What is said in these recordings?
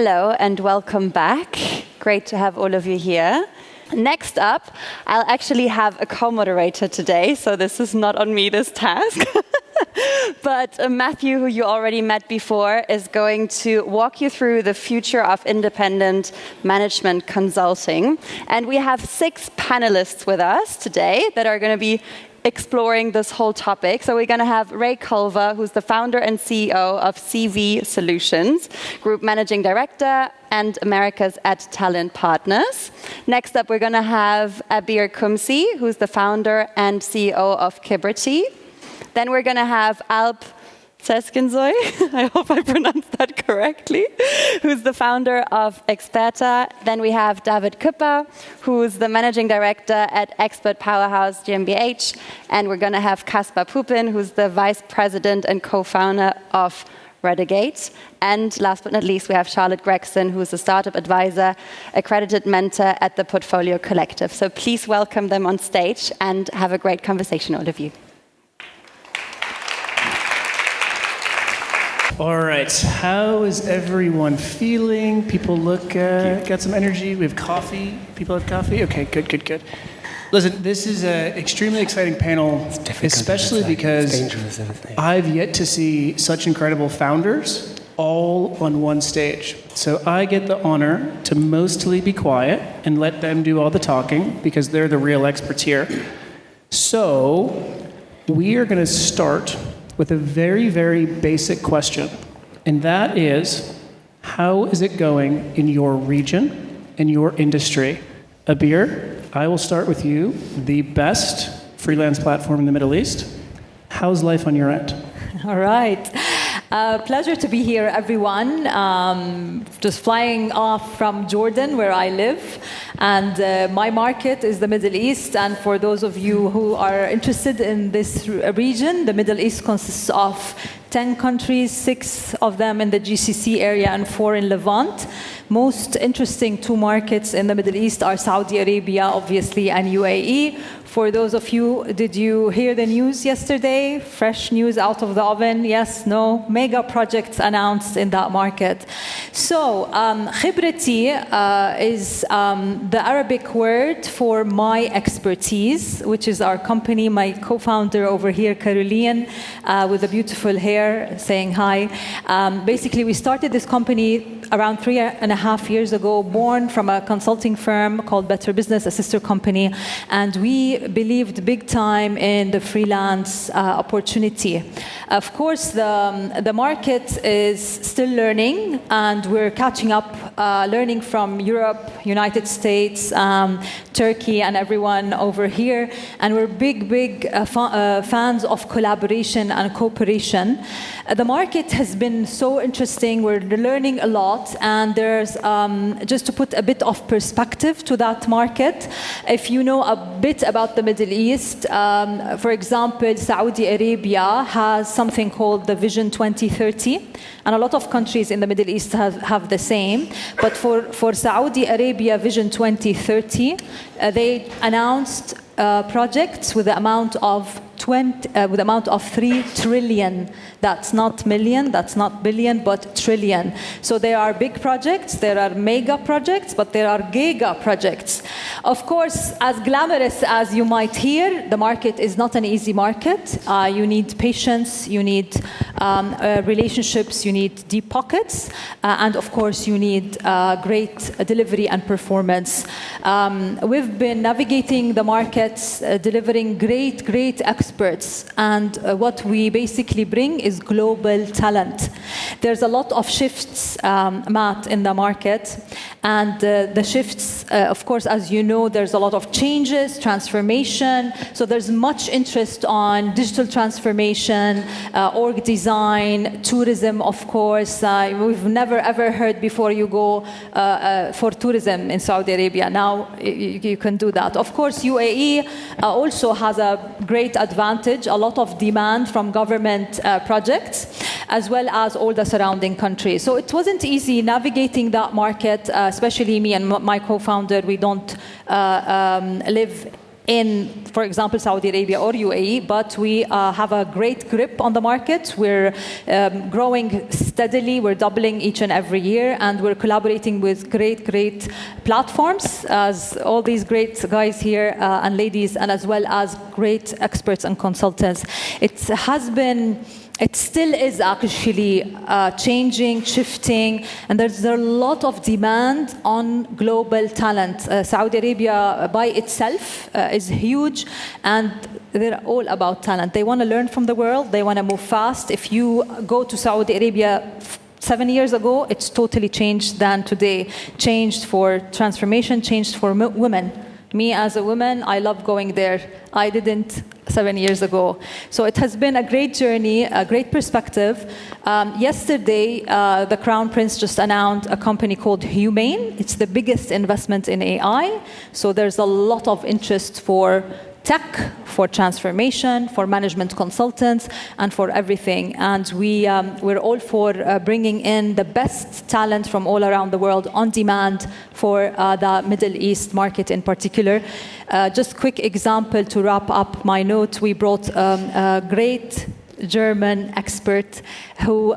Hello and welcome back. Great to have all of you here. Next up, I'll actually have a co-moderator today, so this is not on me, this task. But Matthew, who you already met before, is going to walk you through the future of independent management consulting. And we have 6 panelists with us today that are going to be exploring this whole topic. So we're going to have Ray Culver, who's the founder and CEO of CV Solutions, Group Managing Director and Americas at Talent Partners. Next up, we're going to have Abeer Qumsieh, who's the founder and CEO of Küpper. Then we're going to have Alp Sezginsoy, I hope I pronounced that correctly, who's the founder of Experta. Then we have David Küpper, who's the managing director at Expert Powerhouse GmbH. And we're going to have Kacper Pupin, who's the vice president and co-founder of Retigate. And last but not least, we have Charlotte Gregson, who's a startup advisor, accredited mentor at the Portfolio Collective. So please welcome them on stage and have a great conversation, all of you. All right, how is everyone feeling? People look, got some energy. We have coffee. People have coffee? Okay, good. Listen, this is an extremely exciting panel, especially because I've yet to see such incredible founders all on one stage. So I get the honor to mostly be quiet and let them do all the talking because they're the real experts here. So we are going to start with a very, very basic question, and that is, how is it going in your region and your industry? Abeer, I will start with you, the best freelance platform in the Middle East. How's life on your end? All right. Pleasure to be here, everyone. Just flying off from Jordan, where I live. And my market is the Middle East. And for those of you who are interested in this region, the Middle East consists of 10 countries, 6 of them in the GCC area and 4 in Levant. Most interesting 2 markets in the Middle East are Saudi Arabia, obviously, and UAE. For those of you, did you hear the news yesterday? Fresh news out of the oven? Yes, no? Mega projects announced in that market. So, khibrati is the Arabic word for my expertise, which is our company, my co-founder over here, Caroline, with the beautiful hair, saying hi. Basically, we started this company around 3.5 years ago, born from a consulting firm called Better Business, a sister company, and we believed big time in the freelance opportunity. Of course, the market is still learning, and we're catching up, learning from Europe, United States, Turkey, and everyone over here. And we're big fans of collaboration and cooperation. The market has been so interesting. We're learning a lot, and there's, just to put a bit of perspective to that market, if you know a bit about the Middle East, for example, Saudi Arabia has something called the Vision 2030, and a lot of countries in the Middle East have the same. But for Saudi Arabia Vision 2030, they announced projects with the amount of 3 trillion. That's not million, that's not billion, but trillion. So there are big projects, there are mega projects, but there are giga projects. Of course, as glamorous as you might hear, the market is not an easy market. You need patience, you need relationships, you need deep pockets, and of course you need great delivery and performance. We've been navigating the markets, delivering great experts, and what we basically bring is global talent. There's a lot of shifts, Matt, in the market, and the shifts, of course, as you know, there's a lot of changes, transformation, so there's much interest on digital transformation, org design, tourism, of course. We've never ever heard before you go for tourism in Saudi Arabia. Now you can do that. Of course, UAE also has a great advantage, a lot of demand from government projects, as well as all the surrounding countries. So it wasn't easy navigating that market, especially me and my co-founder. We don't live in, for example, Saudi Arabia or UAE, but we have a great grip on the market. We're growing steadily. We're doubling each and every year, and we're collaborating with great platforms, as all these great guys here and ladies, and as well as great experts and consultants. It still is actually changing, shifting, and there's a lot of demand on global talent. Saudi Arabia by itself is huge, and they're all about talent. They want to learn from the world. They want to move fast. If you go to Saudi Arabia 7 years ago, it's totally changed than today. Changed for transformation, changed for women. Me as a woman, I love going there. I didn't 7 years ago. So it has been a great journey, a great perspective. Yesterday, the Crown Prince just announced a company called Humane. It's the biggest investment in AI. So there's a lot of interest for tech, for transformation, for management consultants, and for everything. And we're all for bringing in the best talent from all around the world on demand for the Middle East market in particular. Just quick example to wrap up my note. We brought a great German expert who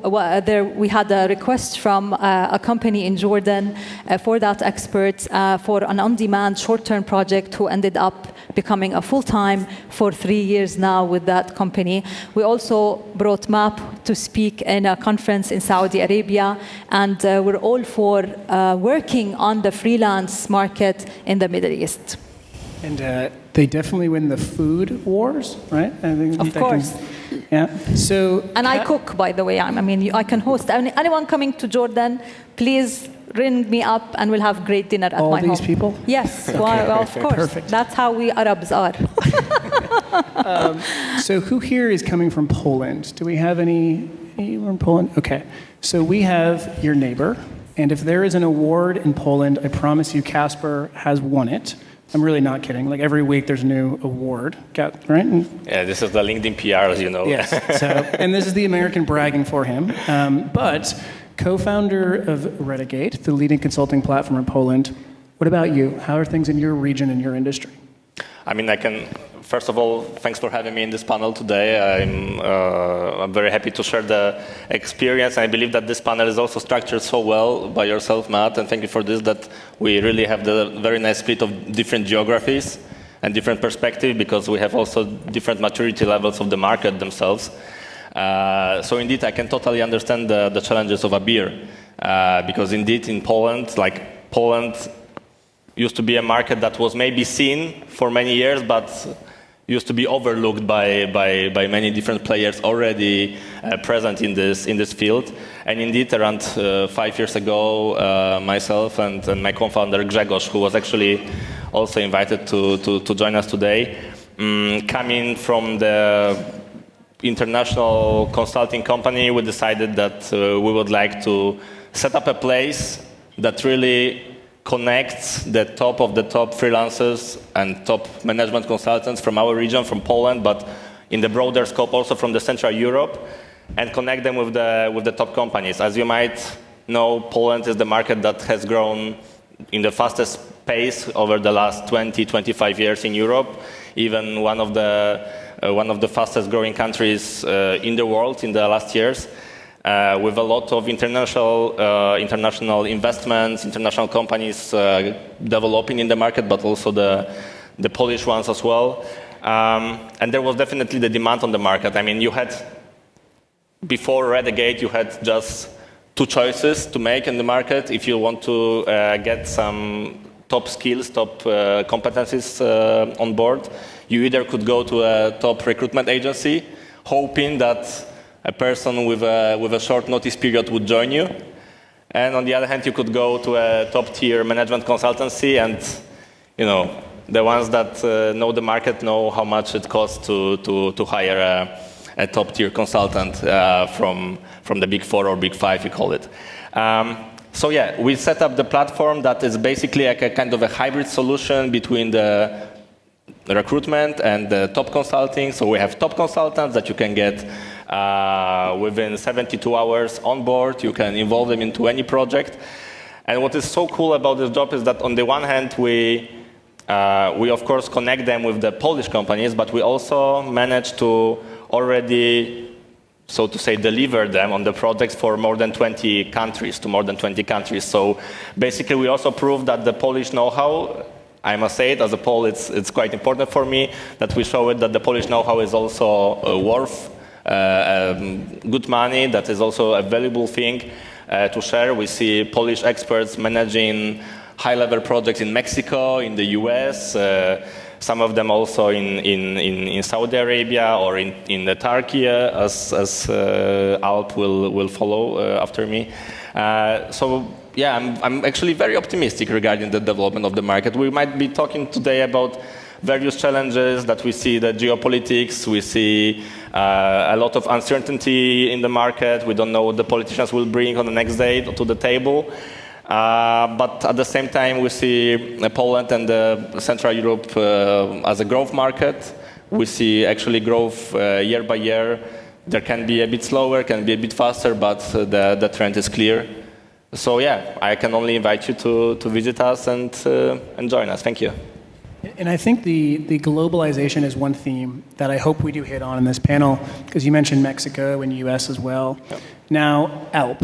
we had a request from a company in Jordan for that expert for an on-demand short-term project, who ended up becoming a full-time for 3 years now with that company. We also brought MAP to speak in a conference in Saudi Arabia, and we're all for working on the freelance market in the Middle East. And they definitely win the food wars, right? I think of course. Yeah. So. And I cook, by the way. I can host anyone coming to Jordan. Please ring me up, and we'll have great dinner at my home. All these people? Yes, well, of course. Perfect. That's how we Arabs are. So who here is coming from Poland? Do we have anyone from Poland? Okay. So we have your neighbor, and if there is an award in Poland, I promise you Kacper has won it. I'm really not kidding. Like every week there's a new award, right? Yeah, this is the LinkedIn PR, as you know. Yes. So, and this is the American bragging for him. But co-founder of Retigate, the leading consulting platform in Poland. What about you? How are things in your region and your industry? First of all, thanks for having me in this panel today. I'm very happy to share the experience. I believe that this panel is also structured so well by yourself, Matt, and thank you for this, that we really have the very nice split of different geographies and different perspectives, because we have also different maturity levels of the market themselves. So indeed, I can totally understand the challenges of Abeer, because indeed in Poland, Poland used to be a market that was maybe seen for many years, but used to be overlooked by many different players already present in this field. And indeed, around 5 years ago, myself and my co-founder Gregson, who was actually also invited to join us today, coming from the international consulting company, we decided that we would like to set up a place that really connects the top of the top freelancers and top management consultants from our region, from Poland, but in the broader scope also from the Central Europe, and connect them with the top companies. As you might know, Poland is the market that has grown in the fastest pace over the last 20-25 years in Europe, even one of the fastest growing countries in the world in the last years. With a lot of international investments, international companies developing in the market, but also the Polish ones as well. And there was definitely the demand on the market. I mean, before Retigate, you had just two choices to make in the market. If you want to get some top skills, top competencies on board, you either could go to a top recruitment agency, hoping that a person with a short notice period would join you. And on the other hand, you could go to a top-tier management consultancy, and the ones that know the market know how much it costs to hire a top-tier consultant from the Big Four or Big Five, we call it. So yeah, we set up the platform that is basically like a kind of a hybrid solution between the recruitment and the top consulting. So we have top consultants that you can get within 72 hours on board. You can involve them into any project. And what is so cool about this job is that on the one hand, we We, of course, connect them with the Polish companies, but we also manage to already, so to say, deliver them on the projects for more than 20 countries, to more than 20 countries. So basically, we also prove that the Polish know-how, I must say it, as a Pole, it's quite important for me, that we show it that the Polish know-how is also worth good money, that is also a valuable thing to share. We see Polish experts managing high-level projects in Mexico, in the US, some of them also in Saudi Arabia or in Turkey, as Alp will follow after me. So yeah, I'm actually very optimistic regarding the development of the market. We might be talking today about various challenges that we see, the geopolitics, we see a lot of uncertainty in the market. We don't know what the politicians will bring on the next day to the table. But at the same time, we see Poland and Central Europe as a growth market. We see actually growth year by year. There can be a bit slower, can be a bit faster, but the trend is clear. So yeah, I can only invite you to visit us and join us. Thank you. And I think the globalization is one theme that I hope we do hit on in this panel, because you mentioned Mexico and US as well. Yep. Now, Alp,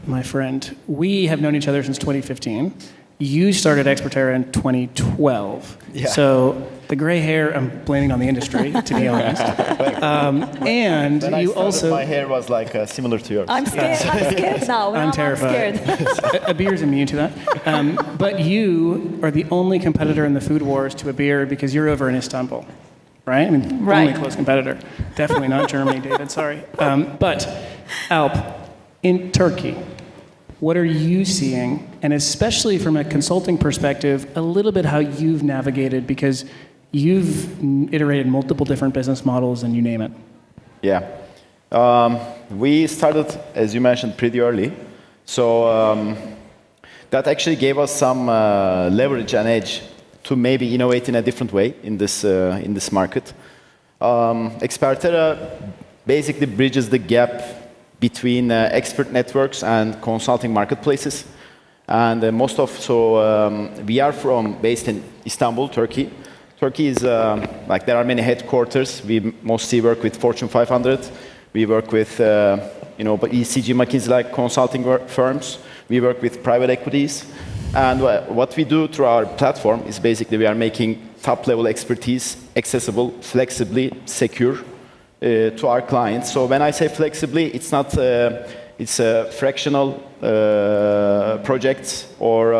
my friend, we have known each other since 2015. You started Expertera in 2012. Yeah. So the gray hair, I'm blaming on the industry, to be honest. And when you also... My hair was like similar to yours. I'm scared now. I'm terrified. Abeer's immune to that. But you are the only competitor in the food wars to Abeer because you're over in Istanbul, right? I mean, right. Only close competitor. Definitely not Germany, David, sorry. But Alp, in Turkey, what are you seeing, and especially from a consulting perspective, a little bit how you've navigated, because you've iterated multiple different business models and you name it. Yeah. We started, as you mentioned, pretty early. So that actually gave us some leverage and edge to maybe innovate in a different way in this market. Expertera basically bridges the gap between expert networks and consulting marketplaces. And we are based in Istanbul, Turkey. Turkey is, there are many headquarters. We mostly work with Fortune 500. We work with, ECG, McKinsey-like consulting firms. We work with private equities. And what we do through our platform is basically we are making top-level expertise accessible, flexibly, secure, to our clients. So when I say flexibly, it's not it's fractional projects or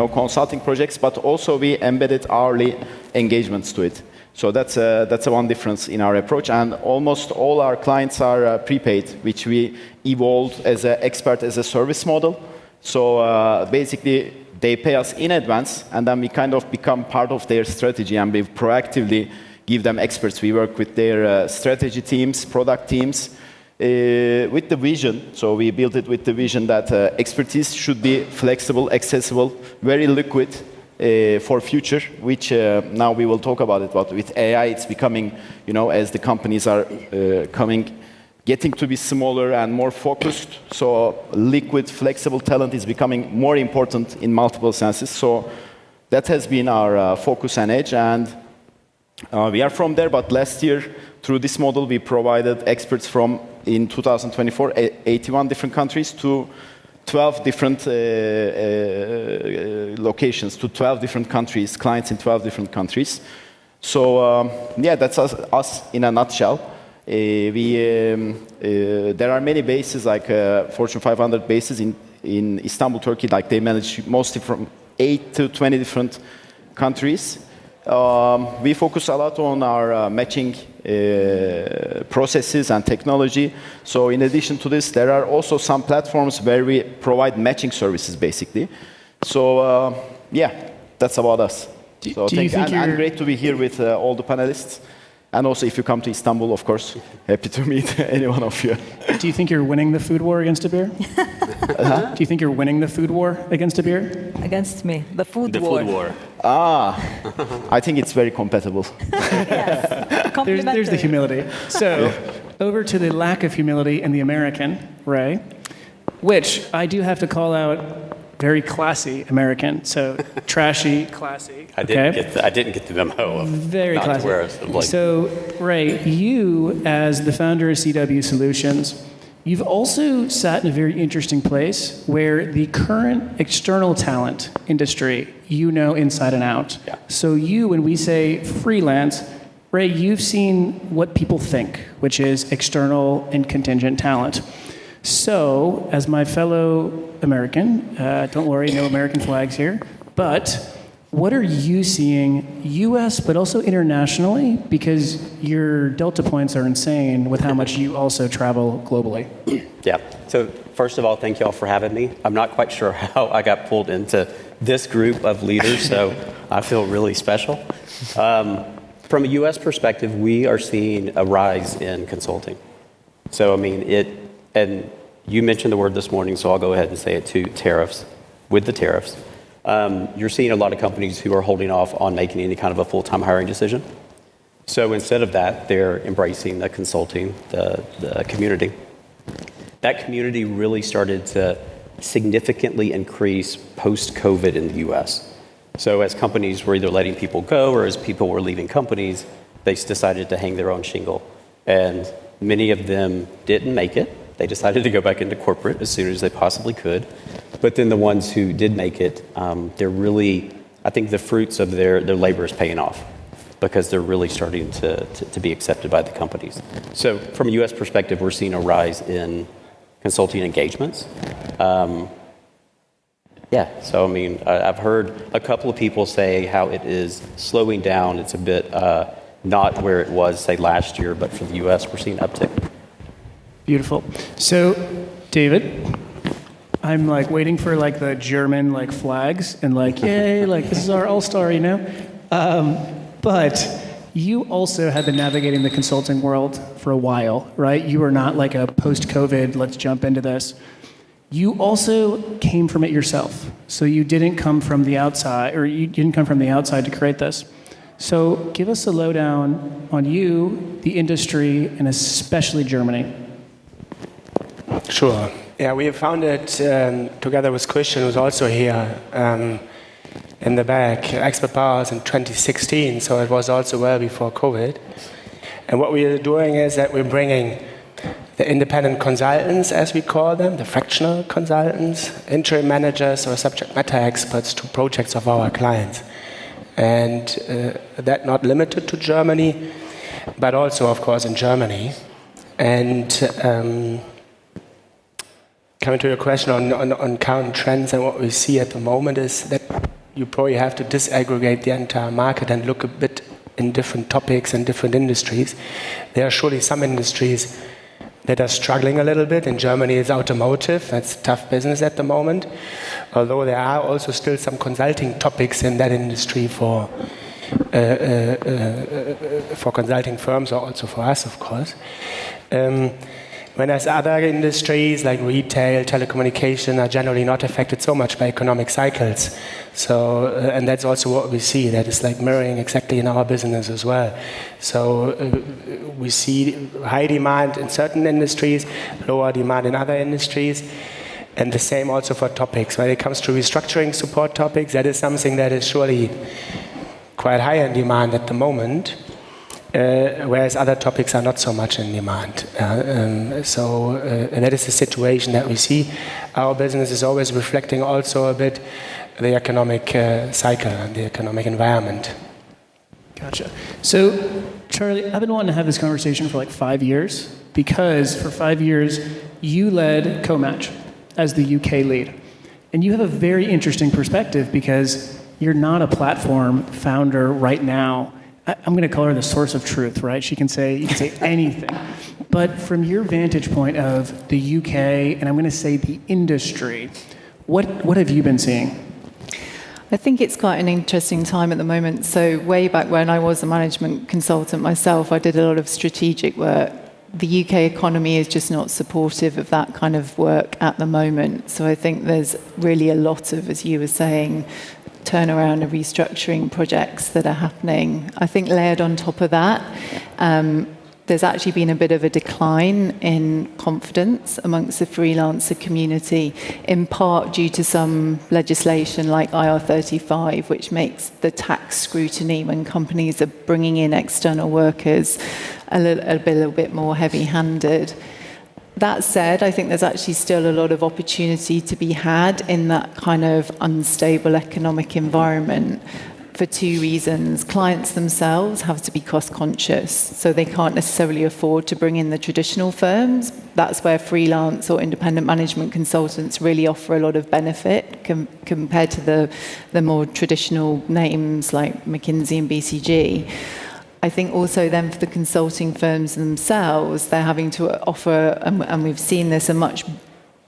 consulting projects, but also we embedded hourly engagements to it. So that's a one difference in our approach. And almost all our clients are prepaid, which we evolved as an expert as a service model. So basically, they pay us in advance, and then we kind of become part of their strategy, and we proactively give them experts. We work with their strategy teams, product teams, with the vision. So we built it with the vision that expertise should be flexible, accessible, very liquid for future, which now we will talk about it. But with AI, it's becoming, as the companies are getting to be smaller and more focused. So liquid, flexible talent is becoming more important in multiple senses. So that has been our focus and edge. And we are from there, but last year, through this model, we provided experts from, in 2024, 81 different countries to 12 different locations, to 12 different countries, clients in 12 different countries. So, that's us in a nutshell. There are many bases, like Fortune 500 bases in Istanbul, Turkey, like they manage mostly from 8 to 20 different countries. We focus a lot on our matching processes and technology. So in addition to this, there are also some platforms where we provide matching services, basically. So that's about us. And great to be here with all the panelists. And also, if you come to Istanbul, of course, happy to meet any one of you. Do you think you're winning the food war against Abeer? Do you think you're winning the food war against Abeer? Against me, the food war. I think it's very compatible. Yes, there's the humility. So, over to the lack of humility in the American, Ray, which I do have to call out very classy American. So trashy, classy. I didn't get the memo of very not classy. to wear a blanket. So, Ray, you as the founder of CW Solutions, you've also sat in a very interesting place where the current external talent industry, you know inside and out. Yeah. So you, when we say freelance, Ray, you've seen what people think, which is external and contingent talent. So, as my fellow American, don't worry, no American flags here, but what are you seeing, US, but also internationally? Because your Delta points are insane with how much you also travel globally. Yeah. So first of all, thank you all for having me. I'm not quite sure how I got pulled into this group of leaders, so I feel really special. From a US perspective, we are seeing a rise in consulting. So, I mean, and you mentioned the word this morning, so I'll go ahead and say it too, tariffs. With the tariffs, you're seeing a lot of companies who are holding off on making any kind of a full-time hiring decision. So instead of that, they're embracing the consulting, the community. That community really started to significantly increase post-COVID in the US. So as companies were either letting people go or as people were leaving companies, they decided to hang their own shingle. And many of them didn't make it. They decided to go back into corporate as soon as they possibly could. But then the ones who did make it, they're really, I think the fruits of their labor is paying off because they're really starting to be accepted by the companies. So from a US perspective, we're seeing a rise in consulting engagements. Yeah, so I mean, I've heard a couple of people say how it is slowing down. It's a bit not where it was, say, last year, but for the US, we're seeing an uptick. Beautiful. So, David, I'm like waiting for like the German like flags and like, yay, like this is our all-star, you know? But you also have been navigating the consulting world for a while, right? You are not like a post-COVID, let's jump into this. You also came from it yourself. So you didn't come from the outside, or you didn't come from the outside to create this. So give us a lowdown on you, the industry, and especially Germany. Sure. Yeah, we founded together with Christian, who's also here in the back, Expert Powers in 2016, so it was also well before COVID. And what we are doing is that we're bringing the independent consultants, as we call them, the fractional consultants, interim managers or subject matter experts to projects of our clients. And that not limited to Germany, but also, of course, in Germany. And coming to your question on current trends and what we see at the moment is that you probably have to disaggregate the entire market and look a bit in different topics and different industries. There are surely some industries that are struggling a little bit. In Germany, it's automotive. That's tough business at the moment. Although there are also still some consulting topics in that industry for consulting firms, or also for us, of course. Whereas other industries like retail, telecommunication are generally not affected so much by economic cycles. So, and that's also what we see. That is like mirroring exactly in our business as well. So we see high demand in certain industries, lower demand in other industries. And the same also for topics. When it comes to restructuring support topics, that is something that is surely quite high in demand at the moment. Whereas other topics are not so much in demand. And that is the situation that we see. Our business is always reflecting also a bit the economic cycle and the economic environment. Gotcha. So, Charlie, I've been wanting to have this conversation for like 5 years because for 5 years you led Co-Match as the UK lead. And you have a very interesting perspective because you're not a platform founder right now. I'm going to call her the source of truth, right? You can say anything. But from your vantage point of the UK, and I'm going to say the industry, what have you been seeing? I think it's quite an interesting time at the moment. So way back when I was a management consultant myself, I did a lot of strategic work. The UK economy is just not supportive of that kind of work at the moment. So I think there's really a lot of, as you were saying, turnaround and restructuring projects that are happening. I think layered on top of that, there's actually been a bit of a decline in confidence amongst the freelancer community, in part due to some legislation like IR35, which makes the tax scrutiny when companies are bringing in external workers a little bit more heavy-handed. That said, I think there's actually still a lot of opportunity to be had in that kind of unstable economic environment for two reasons. Clients themselves have to be cost conscious, so they can't necessarily afford to bring in the traditional firms. That's where freelance or independent management consultants really offer a lot of benefit compared to the more traditional names like McKinsey and BCG. I think also then for the consulting firms themselves, they're having to offer, and we've seen this, a much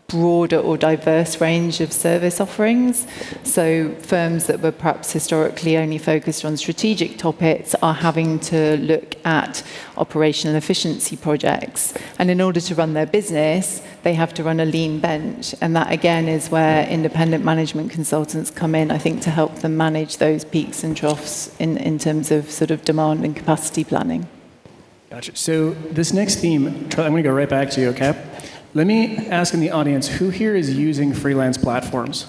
broader or diverse range of service offerings. So firms that were perhaps historically only focused on strategic topics are having to look at operational efficiency projects. And in order to run their business, they have to run a lean bench. And that again is where independent management consultants come in, I think, to help them manage those peaks and troughs in terms of sort of demand and capacity planning. Gotcha. So this next theme, Charlie, I'm going to go right back to you, okay? Let me ask in the audience, who here is using freelance platforms?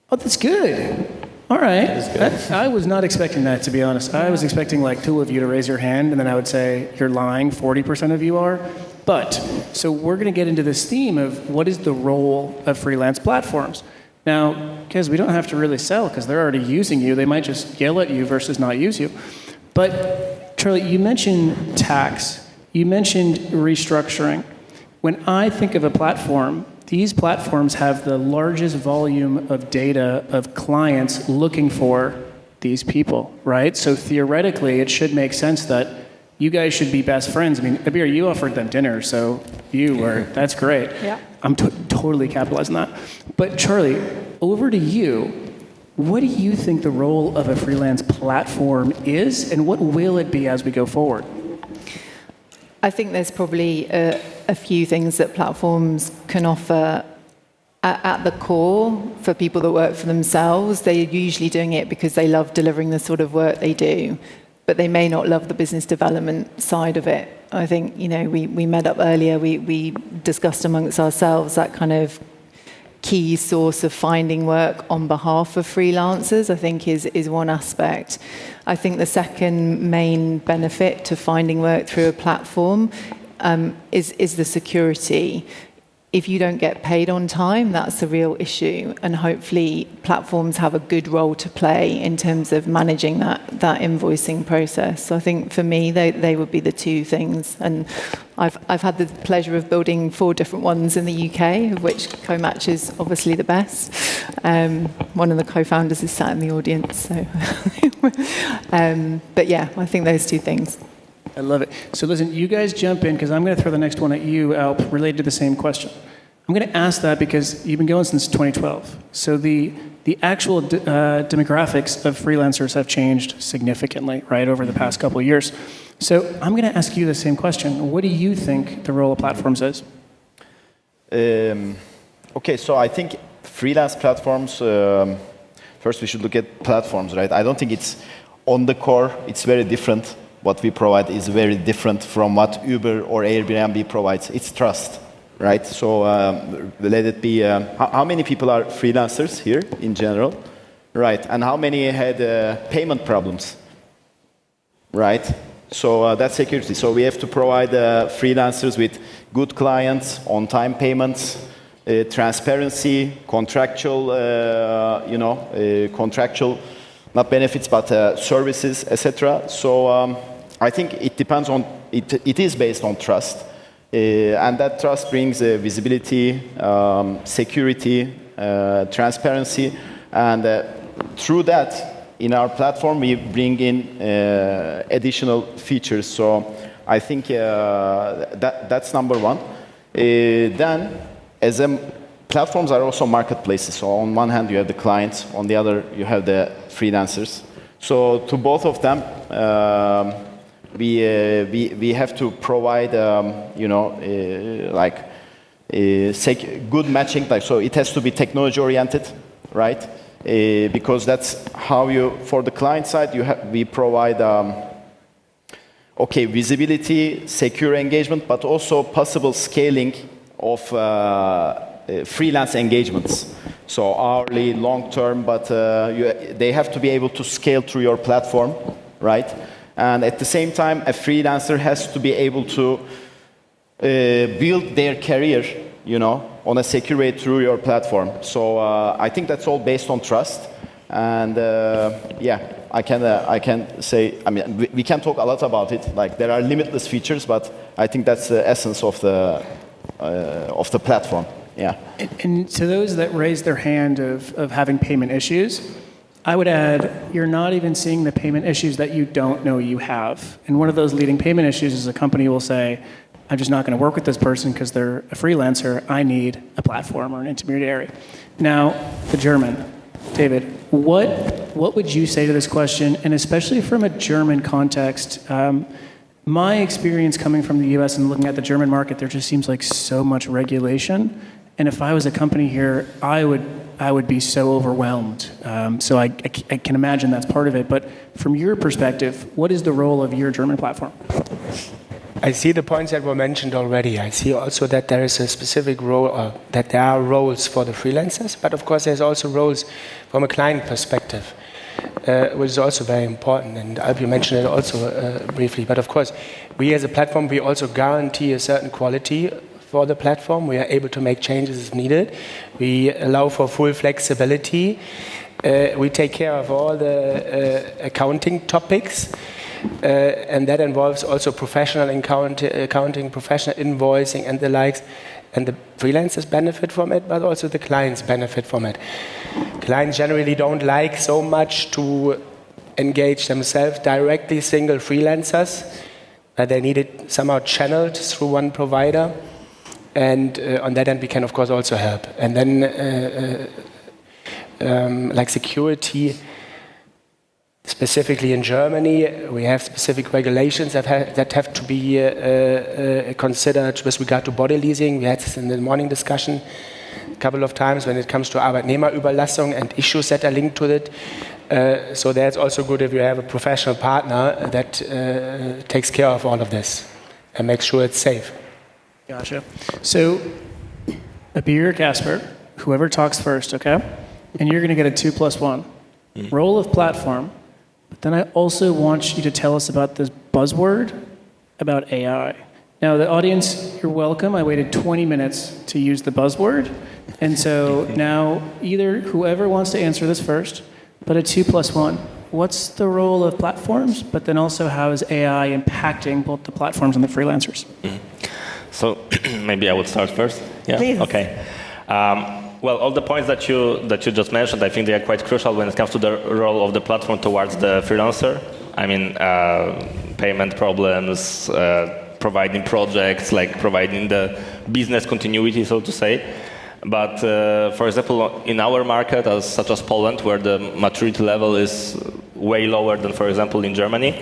Oh, that's good. All right. I was not expecting that, to be honest. I was expecting like two of you to raise your hand, and then I would say, you're lying, 40% of you are. But, so we're going to get into this theme of what is the role of freelance platforms. Now, because we don't have to really sell, because they're already using you. They might just yell at you versus not use you. But, Charlie, you mentioned tax. You mentioned restructuring. When I think of a platform, these platforms have the largest volume of data of clients looking for these people, right? So theoretically, it should make sense that you guys should be best friends. I mean, Abeer, you offered them dinner, so you were, that's great. Yeah. I'm totally capitalizing that. But Charlie, over to you. What do you think the role of a freelance platform is, and what will it be as we go forward? I think there's probably a few things that platforms can offer. At the core, for people that work for themselves, they're usually doing it because they love delivering the sort of work they do, but they may not love the business development side of it. I think, we met up earlier, we discussed amongst ourselves that kind of key source of finding work on behalf of freelancers, I think is one aspect. I think the second main benefit to finding work through a platform is the security. If you don't get paid on time, that's a real issue. And hopefully platforms have a good role to play in terms of managing that invoicing process. So I think for me, they would be the two things. And I've had the pleasure of building 4 different ones in the UK, of which CoMatch is obviously the best. One of the co-founders is sat in the audience. So, but yeah, I think those two things. I love it. So listen, you guys jump in, because I'm going to throw the next one at you, Alp, related to the same question. I'm going to ask that because you've been going since 2012. So the actual demographics of freelancers have changed significantly, right, over the past couple of years. So I'm going to ask you the same question. What do you think the role of platforms is? Okay, so I think freelance platforms, first we should look at platforms, right? I don't think it's on the core, it's very different. What we provide is very different from what Uber or Airbnb provides. It's trust, right? So let it be, how many people are freelancers here in general, right? And how many had payment problems, right? So that's security. So we have to provide freelancers with good clients, on-time payments, transparency, contractual, contractual, not benefits, but services, etc. So I think it depends on, it is based on trust. And that trust brings visibility, security, transparency. And through that, in our platform, we bring in additional features. So I think that's number one. Then, platforms are also marketplaces. So on one hand, you have the clients. On the other, you have the freelancers. So to both of them, we have to provide, good matching. So it has to be technology oriented, right? Because that's how for the client side, we provide okay, visibility, secure engagement, but also possible scaling of freelance engagements. So hourly, long-term, but they have to be able to scale through your platform, right? And at the same time, a freelancer has to be able to build their career, on a secure way through your platform. So I think that's all based on trust. And I can say, we can talk a lot about it. Like there are limitless features, but I think that's the essence of the platform. Yeah. And to those that raise their hand of having payment issues, I would add, you're not even seeing the payment issues that you don't know you have. And one of those leading payment issues is a company will say, I'm just not going to work with this person because they're a freelancer. I need a platform or an intermediary. Now, the German. David, what would you say to this question? And especially from a German context, my experience coming from the US and looking at the German market, there just seems like so much regulation. And if I was a company here, I would be so overwhelmed. So I can imagine that's part of it. But from your perspective, what is the role of your German platform? I see the points that were mentioned already. I see also that there is a specific role, that there are roles for the freelancers, but of course there's also roles from a client perspective, which is also very important. And Alp, you mentioned it also briefly. But of course, we as a platform, we also guarantee a certain quality for the platform. We are able to make changes as needed. We allow for full flexibility. We take care of all the accounting topics. And that involves also professional accounting, professional invoicing and the likes. And the freelancers benefit from it, but also the clients benefit from it. Clients generally don't like so much to engage themselves directly, single freelancers. They need it somehow channeled through one provider. And on that end, we can, of course, also help. And then, like security, specifically in Germany, we have specific regulations that have to be considered with regard to body leasing. We had this in the morning discussion a couple of times when it comes to Arbeitnehmerüberlassung and issues that are linked to it. So that's also good if you have a professional partner that takes care of all of this and makes sure it's safe. Gotcha. So, Abeer or Kacper, whoever talks first, okay? And you're going to get a 2+1. Role of platform. But then I also want you to tell us about this buzzword about AI. Now, the audience, you're welcome. I waited 20 minutes to use the buzzword. And so now either whoever wants to answer this first, but a 2+1. What's the role of platforms? But then also how is AI impacting both the platforms and the freelancers? So maybe I would start first. Yeah. Please. Okay. Well, all the points that you just mentioned, I think they are quite crucial when it comes to the role of the platform towards the freelancer. I mean, payment problems, providing projects, like providing the business continuity, so to say. But for example, in our market, such as Poland, where the maturity level is way lower than, for example, in Germany,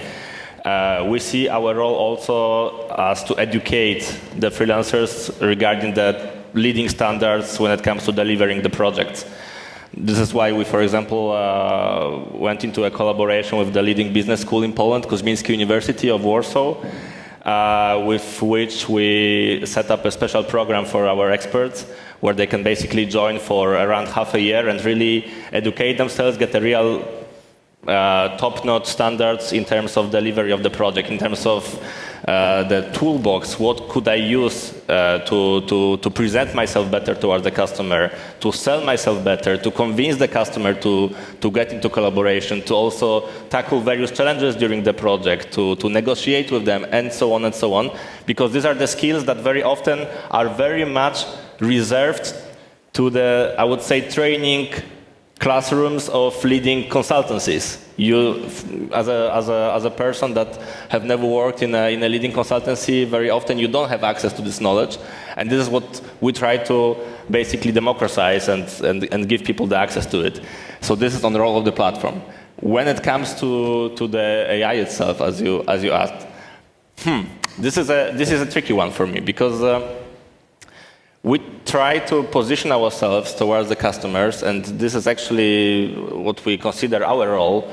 we see our role also as to educate the freelancers regarding the leading standards when it comes to delivering the projects. This is why we, for example, went into a collaboration with the leading business school in Poland, Kuzmiński University of Warsaw, with which we set up a special program for our experts, where they can basically join for around half a year and really educate themselves, get a real top-notch standards in terms of delivery of the project, in terms of the toolbox. What could I use to present myself better towards the customer, to sell myself better, to convince the customer to get into collaboration, to also tackle various challenges during the project, to negotiate with them, and so on and so on. Because these are the skills that very often are very much reserved to the, I would say, training classrooms of leading consultancies. You, as a person that have never worked in a leading consultancy, very often you don't have access to this knowledge, and this is what we try to basically democratize and give people the access to it. So this is on the role of the platform. When it comes to the AI itself, as you asked, this is a tricky one for me, because we try to position ourselves towards the customers, and this is actually what we consider our role,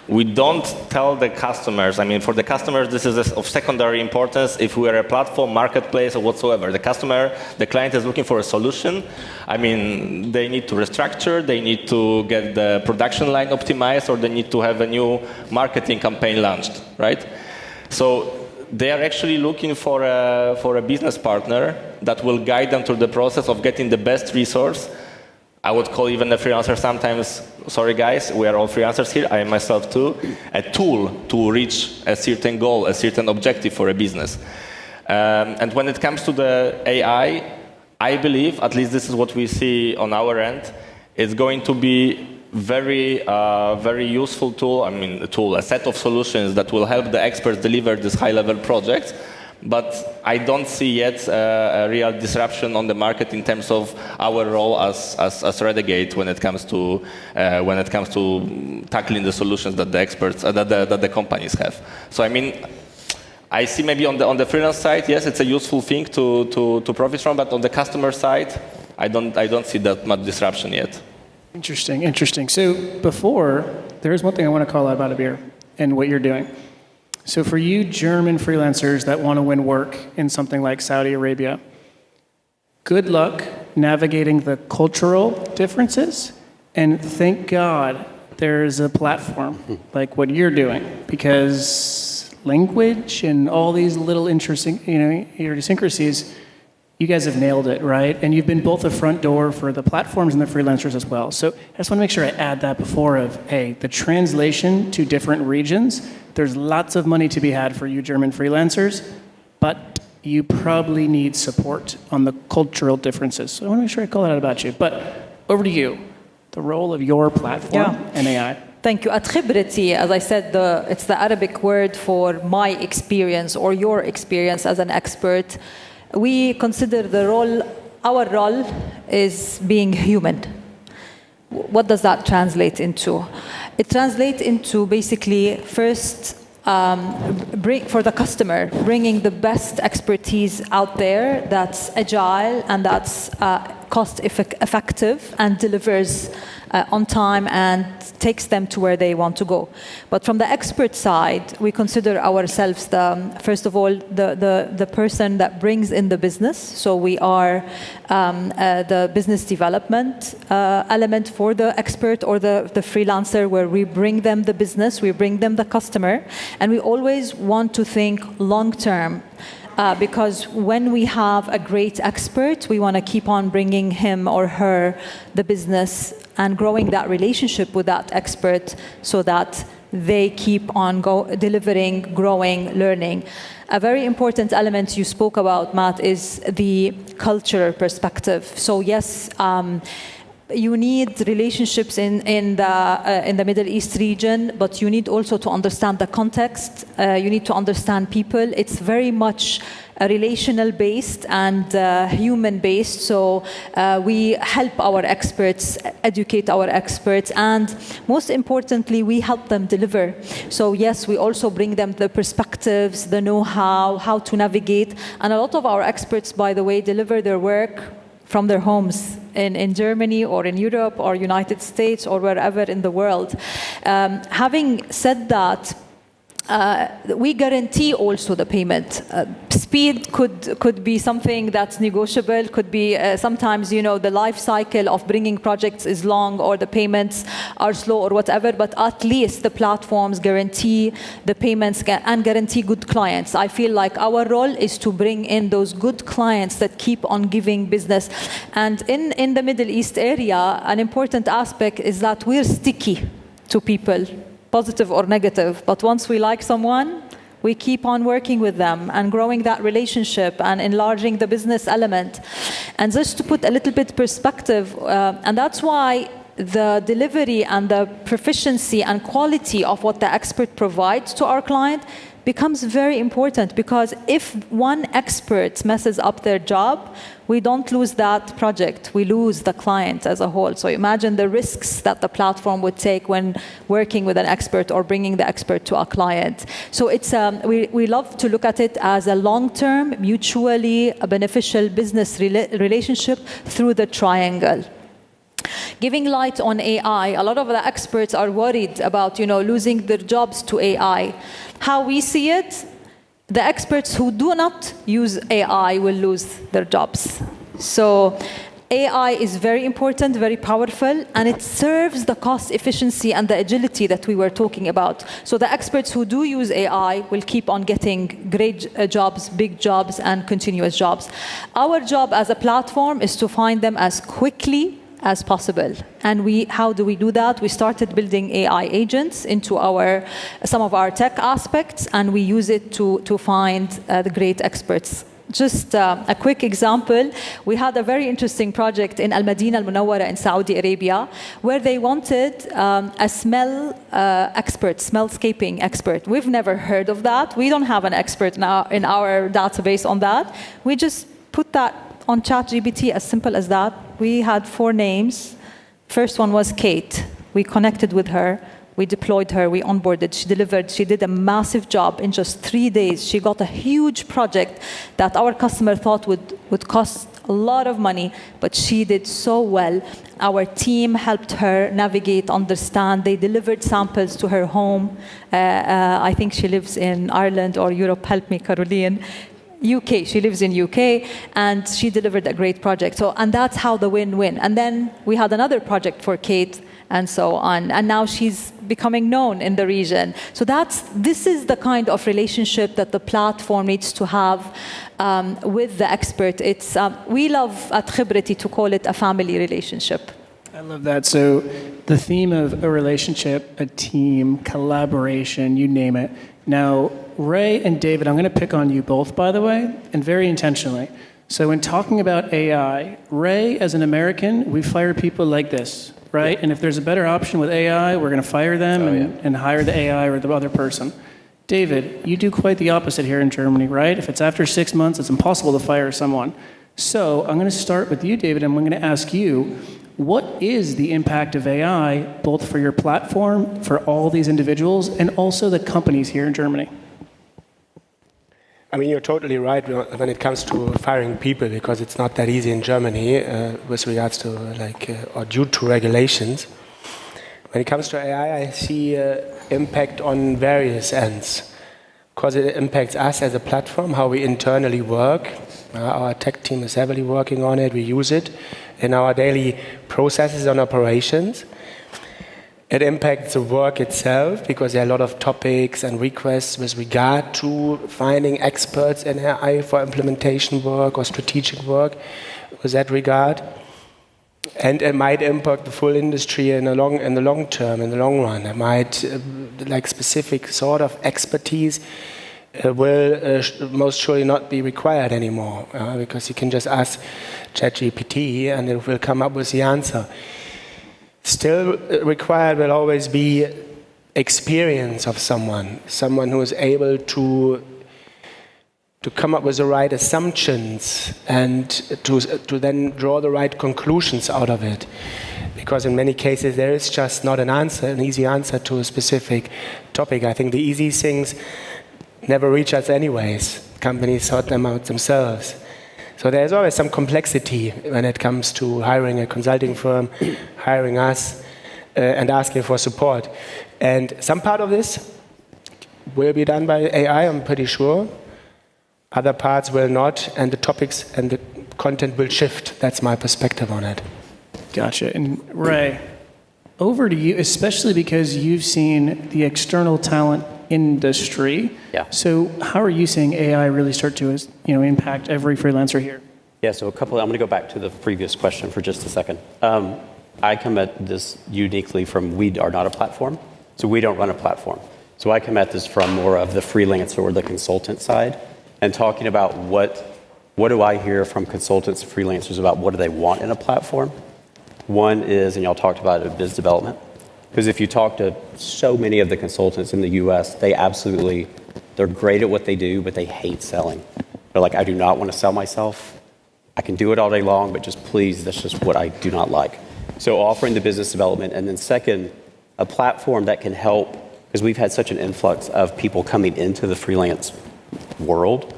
we don't tell the customers, I mean, for the customers, this is of secondary importance if we are a platform, marketplace, or whatsoever. The client is looking for a solution. I mean, they need to restructure, they need to get the production line optimized, or they need to have a new marketing campaign launched, right? So they are actually looking for a business partner that will guide them through the process of getting the best resource. I would call even a freelancer sometimes, sorry guys, we are all freelancers here, I myself too, a tool to reach a certain goal, a certain objective for a business. And when it comes to the AI, I believe, at least this is what we see on our end, it's going to be very useful tool, a set of solutions that will help the experts deliver this high-level projects. But I don't see yet a real disruption on the market in terms of our role as Renegade when it comes to tackling the solutions that the experts that the companies have. So I mean, I see maybe on the freelance side, yes, it's a useful thing to profit from, but on the customer side, I don't see that much disruption yet. Interesting. So before, there is one thing I want to call out about Abeer and what you're doing. So for you German freelancers that want to win work in something like Saudi Arabia, good luck navigating the cultural differences, and thank God there's a platform like what you're doing, because language and all these little interesting, idiosyncrasies, you guys have nailed it, right? And you've been both a front door for the platforms and the freelancers as well. So I just want to make sure I add that before the translation to different regions. There's lots of money to be had for you German freelancers, but you probably need support on the cultural differences. So I want to make sure I call that out about you. But over to you, the role of your platform and AI. Thank you. At khibrati, as I said, it's the Arabic word for my experience or your experience as an expert. We consider our role is being human. What does that translate into? It translates into basically first, for the customer, bringing the best expertise out there that's agile and that's cost effective and delivers on time and takes them to where they want to go. But from the expert side, we consider ourselves first of all the person that brings in the business. So we are the business development element for the expert or the freelancer, where we bring them the business, we bring them the customer, and we always want to think long term. Because when we have a great expert, we want to keep on bringing him or her the business and growing that relationship with that expert so that they keep on delivering, growing, learning. A very important element you spoke about, Matt, is the cultural perspective. So yes, you need relationships in the Middle East region, but you need also to understand the context. You need to understand people. It's very much relational based and human based. So we help our experts, educate our experts, and most importantly, we help them deliver. So yes, we also bring them the perspectives, the know-how, how to navigate. And a lot of our experts, by the way, deliver their work from their homes in Germany or in Europe or United States or wherever in the world. Having said that, we guarantee also the payment. Speed could be something that's negotiable, could be sometimes, the life cycle of bringing projects is long or the payments are slow or whatever, but at least the platforms guarantee the payments and guarantee good clients. I feel like our role is to bring in those good clients that keep on giving business. And in the Middle East area, an important aspect is that we're sticky to people, positive or negative, but once we like someone, we keep on working with them and growing that relationship and enlarging the business element. And just to put a little bit perspective, and that's why the delivery and the proficiency and quality of what the expert provides to our client becomes very important, because if one expert messes up their job, we don't lose that project, we lose the client as a whole. So imagine the risks that the platform would take when working with an expert or bringing the expert to a client. So it's we love to look at it as a long-term, mutually beneficial business relationship through the triangle. giving light on AI. A lot of the experts are worried about, losing their jobs to AI. How we see it, the experts who do not use AI will lose their jobs. So AI is very important, very powerful, and it serves the cost efficiency and the agility that we were talking about. So the experts who do use AI will keep on getting great jobs, big jobs, and continuous jobs. Our job as a platform is to find them as quickly as possible. And how do we do that? We started building AI agents into some of our tech aspects, and we use it to find the great experts. Just a quick example, we had a very interesting project in Al-Madinah Al-Munawwara in Saudi Arabia, where they wanted a smell expert, smellscaping expert. We've never heard of that. We don't have an expert now in our database on that. We just put that on ChatGPT, as simple as that. We had 4 names. First one was Kate. We connected with her. We deployed her, we onboarded, she delivered, she did a massive job in just 3 days. She got a huge project that our customer thought would cost a lot of money, but she did so well. Our team helped her navigate, understand. They delivered samples to her home. I think she lives in Ireland or Europe. Help me, Caroline. UK, she lives in UK, and she delivered a great project. And that's how the win-win. And then we had another project for Kate, and so on. And now she's becoming known in the region. So this is the kind of relationship that the platform needs to have with the expert. We love at Khibrati to call it a family relationship. I love that. So the theme of a relationship, a team, collaboration, you name it. Now, Ray and David, I'm going to pick on you both, by the way, and very intentionally. So when talking about AI, Ray, as an American, we fire people like this. Right? And if there's a better option with AI, we're going to fire them and hire the AI or the other person. David, you do quite the opposite here in Germany, right? If it's after 6 months, it's impossible to fire someone. So I'm going to start with you, David, and I'm going to ask you, what is the impact of AI, both for your platform, for all these individuals, and also the companies here in Germany? I mean, you're totally right when it comes to firing people, because it's not that easy in Germany with regards to or due to regulations. When it comes to AI, I see impact on various ends, because it impacts us as a platform, how we internally work. Our tech team is heavily working on it. We use it in our daily processes and operations. It impacts the work itself, because there are a lot of topics and requests with regard to finding experts in AI for implementation work or strategic work with that regard. And it might impact the full industry in the long term, in the long run. It might, specific sort of expertise will most surely not be required anymore, because you can just ask ChatGPT and it will come up with the answer. Still required will always be experience of someone who is able to come up with the right assumptions and to then draw the right conclusions out of it. Because in many cases there is just not an easy answer to a specific topic. I think the easy things never reach us anyways. Companies sort them out themselves. So there's always some complexity when it comes to hiring a consulting firm, hiring us, and asking for support. And some part of this will be done by AI, I'm pretty sure. Other parts will not, and the topics and the content will shift. That's my perspective on it. Gotcha. And Ray, over to you, especially because you've seen the external talent industry. Yeah. So how are you seeing AI really start to impact every freelancer here? Yeah, so I'm going to go back to the previous question for just a second. I come at this uniquely from, we are not a platform, so we don't run a platform. So I come at this from more of the freelancer or the consultant side, and talking about what do I hear from consultants and freelancers about what do they want in a platform. One is, and y'all talked about it, biz development. Because if you talk to so many of the consultants in the US, they're great at what they do, but they hate selling. They're like, I do not want to sell myself. I can do it all day long, but just please, that's just what I do not like. So offering the business development, and then second, a platform that can help, because we've had such an influx of people coming into the freelance world,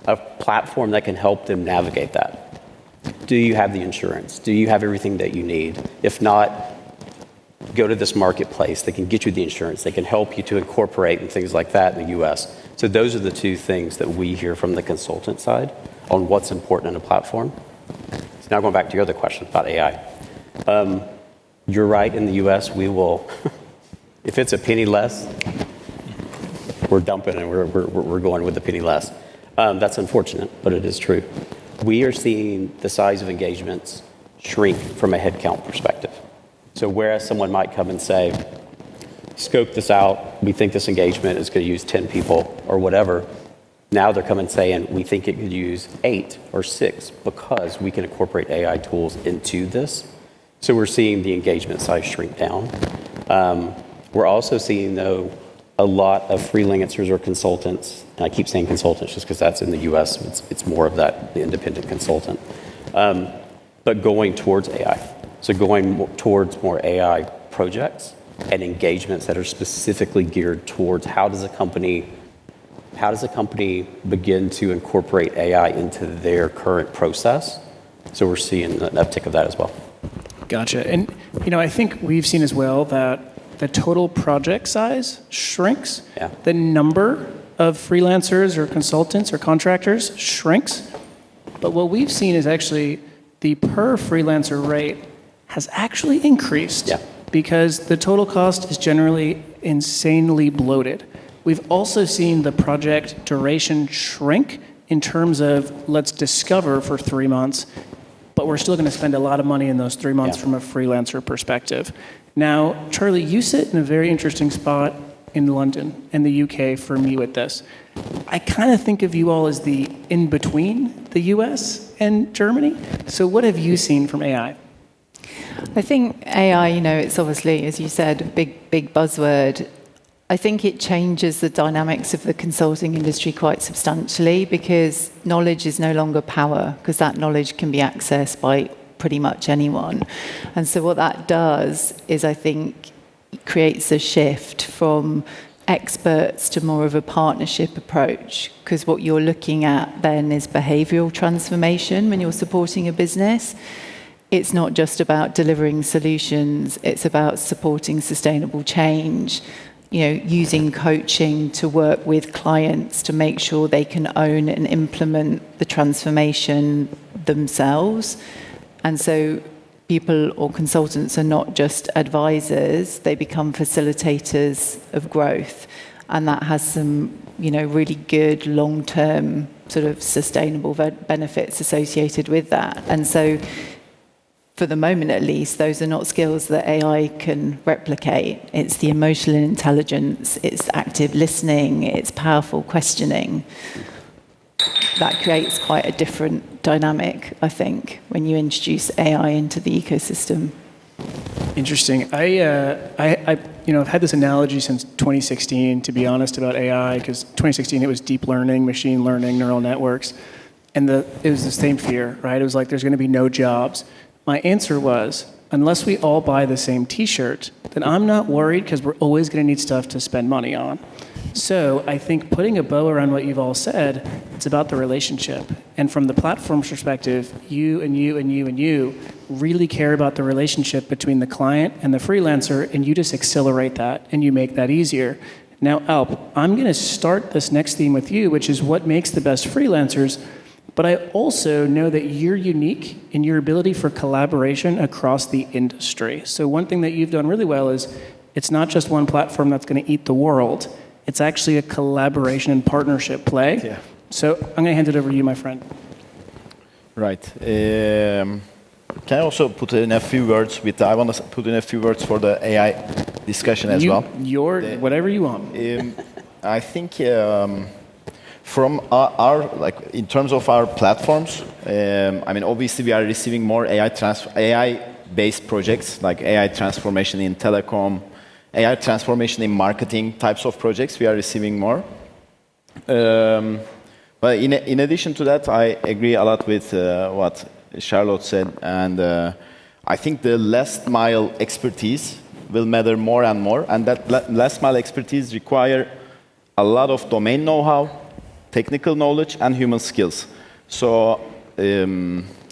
a platform that can help them navigate that. do you have the insurance? Do you have everything that you need? If not, go to this marketplace. They can get you the insurance. They can help you to incorporate and things like that in the US. So those are the two things that we hear from the consultant side on what's important in a platform. So now going back to your other question about AI. You're right, in the US, we will, if it's a penny less, we're dumping and we're going with the penny less. That's unfortunate, but it is true. We are seeing the size of engagements shrink from a headcount perspective. So whereas someone might come and say, scope this out, we think this engagement is going to use 10 people or whatever, now they're coming saying, we think it could use 8 or 6 because we can incorporate AI tools into this. So we're seeing the engagement size shrink down. We're also seeing, though, a lot of freelancers or consultants, and I keep saying consultants just because that's in the US, it's more of that, the independent consultant, but going towards AI. So going towards more AI projects and engagements that are specifically geared towards how does a company begin to incorporate AI into their current process. So we're seeing an uptick of that as well. Gotcha. And, I think we've seen as well that the total project size shrinks. Yeah. The number of freelancers or consultants or contractors shrinks. But what we've seen is actually the per freelancer rate has actually increased. Yeah. Because the total cost is generally insanely bloated. We've also seen the project duration shrink in terms of let's discover for 3 months, but we're still going to spend a lot of money in those 3 months from a freelancer perspective. Now, Charlie, you sit in a very interesting spot in London and the UK for me with this. I kind of think of you all as the in-between the US and Germany. So what have you seen from AI? I think AI, it's obviously, as you said, a big buzzword. I think it changes the dynamics of the consulting industry quite substantially because knowledge is no longer power, because that knowledge can be accessed by pretty much anyone. And so what that does is, I think, creates a shift from experts to more of a partnership approach, because what you're looking at then is behavioral transformation when you're supporting a business. It's not just about delivering solutions, it's about supporting sustainable change, using coaching to work with clients to make sure they can own and implement the transformation themselves. And so people or consultants are not just advisors, they become facilitators of growth. And that has some, really good long-term sort of sustainable benefits associated with that. And so for the moment at least, those are not skills that AI can replicate. It's the emotional intelligence, it's active listening, it's powerful questioning. That creates quite a different dynamic, I think, when you introduce AI into the ecosystem. Interesting. I've had this analogy since 2016, to be honest, about AI, because 2016 it was deep learning, machine learning, neural networks, and it was the same fear, right? It was like there's going to be no jobs. My answer was, unless we all buy the same T-shirt, then I'm not worried because we're always going to need stuff to spend money on. So I think putting a bow around what you've all said, it's about the relationship. And from the platform's perspective, you and you and you and you really care about the relationship between the client and the freelancer, and you just accelerate that and you make that easier. Now, Alp, I'm going to start this next theme with you, which is what makes the best freelancers. But I also know that you're unique in your ability for collaboration across the industry. So one thing that you've done really well is it's not just one platform that's going to eat the world. It's actually a collaboration and partnership play. Yeah. So I'm going to hand it over to you, my friend. Right. Can I also put in a few words I want to put in a few words for the AI discussion as well. Whatever you want. I think from our in terms of our platforms, obviously we are receiving more AI-based projects, like AI transformation in telecom, AI transformation in marketing types of projects. We are receiving more. But in addition to that, I agree a lot with what Charlotte said, and I think the last mile expertise will matter more and more, and that last mile expertise require a lot of domain know-how, technical knowledge, and human skills. So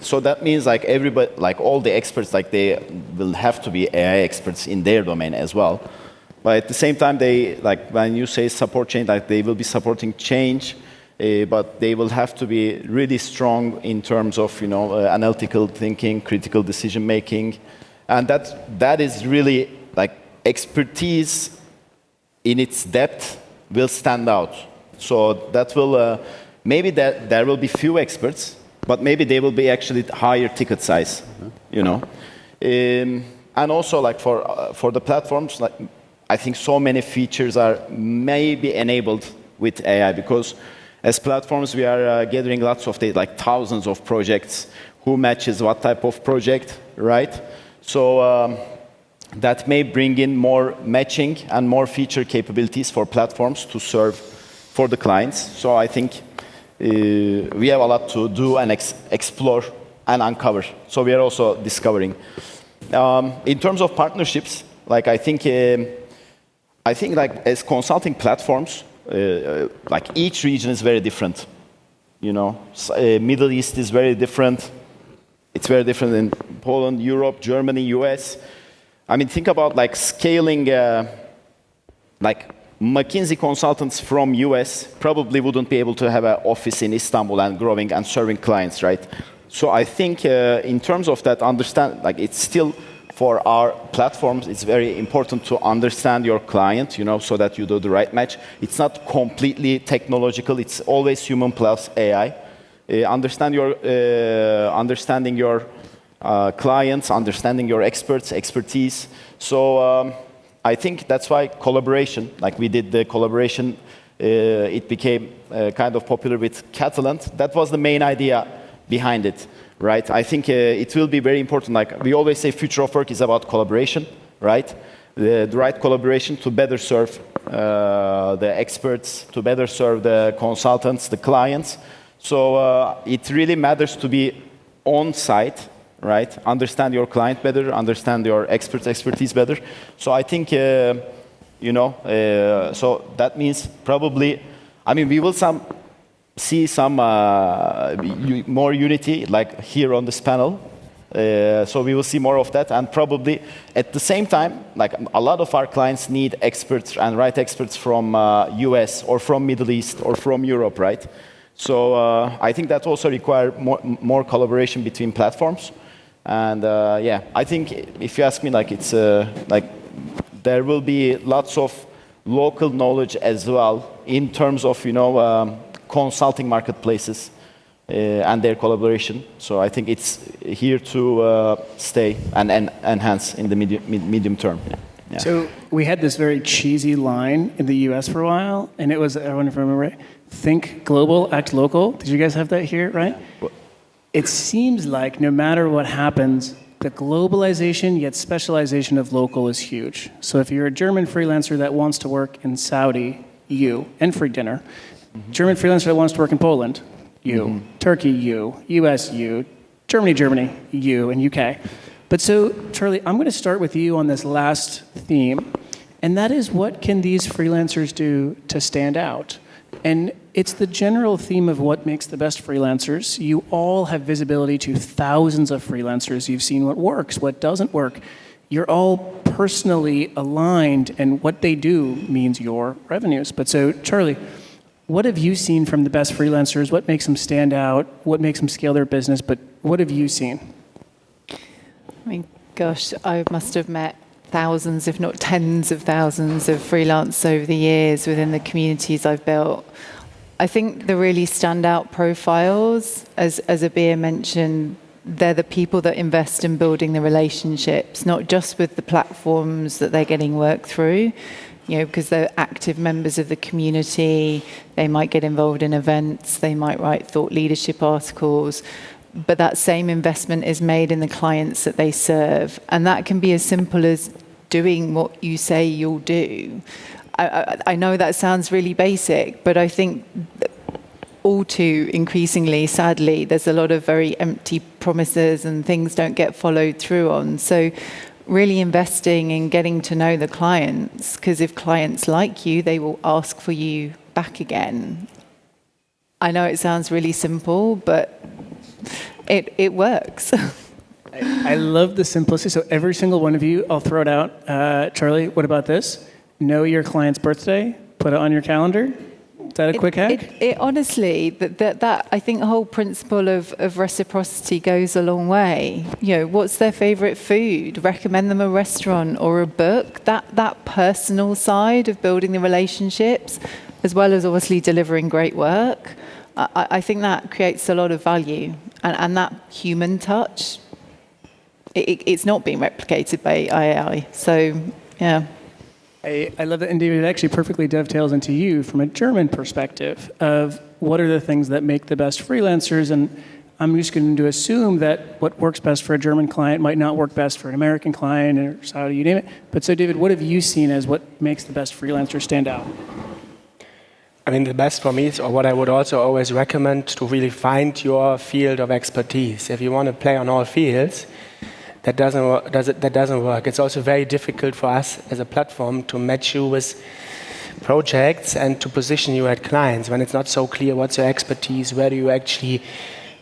So that means like everybody, like all the experts, like they will have to be AI experts in their domain as well. But at the same time, they like when you say support change, like they will be supporting change, but they will have to be really strong in terms of analytical thinking, critical decision making, and that is really like expertise in its depth will stand out. So that will maybe that there will be few experts, but maybe they will be actually higher ticket size, and also like for the platforms, like I think so many features are maybe enabled with AI because as platforms we are gathering lots of data, like thousands of projects, who matches what type of project, right? So that may bring in more matching and more feature capabilities for platforms to serve for the clients. So I think we have a lot to do and explore and uncover. So we are also discovering. In terms of partnerships, like I think like as consulting platforms, like each region is very different. Middle East is very different. It's very different in Poland, Europe, Germany, US. I mean, think about like scaling, like McKinsey consultants from US probably wouldn't be able to have an office in Istanbul and growing and serving clients, right? So I think in terms of that, like it's still for our platforms, it's very important to understand your client, so that you do the right match. It's not completely technological. It's always human plus AI. Understanding your clients, understanding your expertise. So I think that's why collaboration, like we did the collaboration, it became kind of popular with Catalent. That was the main idea behind it, right? I think it will be very important. Like we always say, future of work is about collaboration, right? The right collaboration to better serve the experts, to better serve the consultants, the clients. So it really matters to be on site, right? Understand your client better, understand your expertise better. So I think, so that means probably, I mean, we will see some more unity like here on this panel. So we will see more of that, and probably at the same time, like a lot of our clients need experts and right experts from US or from Middle East or from Europe, right? So I think that also requires more collaboration between platforms. And yeah, I think if you ask me, like it's like there will be lots of local knowledge as well in terms of consulting marketplaces and their collaboration. So I think it's here to stay and enhance in the medium term. Yeah. So we had this very cheesy line in the US for a while, and it was, I wonder if I remember right, think global, act local. Did you guys have that here, right? It seems like no matter what happens, the globalization yet specialization of local is huge. So if you're a German freelancer that wants to work in Saudi, you, and free dinner. Mm-hmm. German freelancer that wants to work in Poland, you. Mm-hmm. Turkey, you. US, you. Germany, you, and UK. But so, Charlie, I'm going to start with you on this last theme, and that is, what can these freelancers do to stand out? And it's the general theme of what makes the best freelancers. You all have visibility to thousands of freelancers. You've seen what works, what doesn't work. You're all personally aligned, and what they do means your revenues. But so, Charlie, what have you seen from the best freelancers? What makes them stand out? What makes them scale their business? But what have you seen? I mean, gosh, I must have met thousands, if not tens of thousands of freelance over the years within the communities I've built. I think the really standout profiles, as Abeer mentioned, they're the people that invest in building the relationships, not just with the platforms that they're getting work through, because they're active members of the community. They might get involved in events, they might write thought leadership articles, but that same investment is made in the clients that they serve. And that can be as simple as doing what you say you'll do. I know that sounds really basic, but I think all too increasingly, sadly, there's a lot of very empty promises and things don't get followed through on. So really investing in getting to know the clients, because if clients like you, they will ask for you back again. I know it sounds really simple, but it works. I love the simplicity. So every single one of you, I'll throw it out. Charlie, what about this? Know your client's birthday, put it on your calendar. Is that a quick hack? It honestly, that I think the whole principle of reciprocity goes a long way. What's their favorite food? Recommend them a restaurant or a book. That personal side of building the relationships, as well as obviously delivering great work, I think that creates a lot of value. And that human touch, it's not being replicated by AI. So, yeah. I love that, and David, it actually perfectly dovetails into you from a German perspective of what are the things that make the best freelancers, and I'm just going to assume that what works best for a German client might not work best for an American client or Saudi, you name it. But so, David, what have you seen as what makes the best freelancer stand out? I mean, the best for me is, or what I would also always recommend, to really find your field of expertise. If you want to play on all fields, that doesn't work. It's also very difficult for us as a platform to match you with projects and to position you at clients when it's not so clear what's your expertise, where do you actually